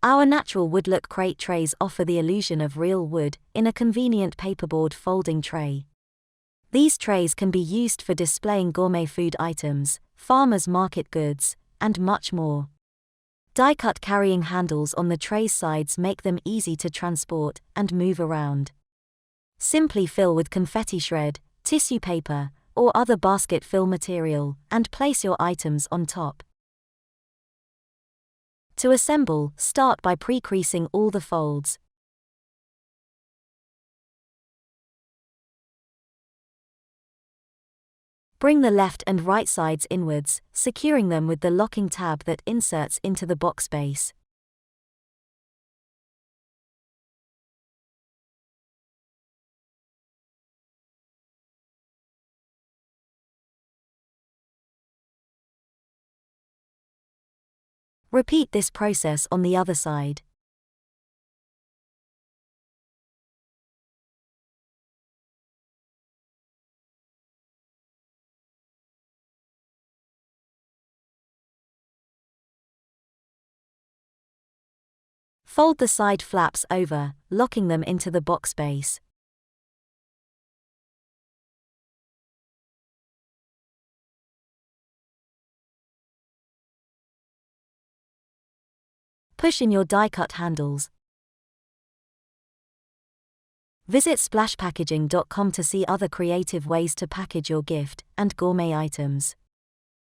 Our natural wood-look crate trays offer the illusion of real wood in a convenient paperboard folding tray. These trays can be used for displaying gourmet food items, farmers market goods, and much more. Die-cut carrying handles on the tray's sides make them easy to transport and move around. Simply fill with confetti shred, tissue paper, or other basket fill material, and place your items on top. To assemble, start by pre-creasing all the folds. Bring the left and right sides inwards, securing them with the locking tab that inserts into the box base. Repeat this process on the other side. Fold the side flaps over, locking them into the box base. Push in your die-cut handles. Visit splashpackaging.com to see other creative ways to package your gift and gourmet items.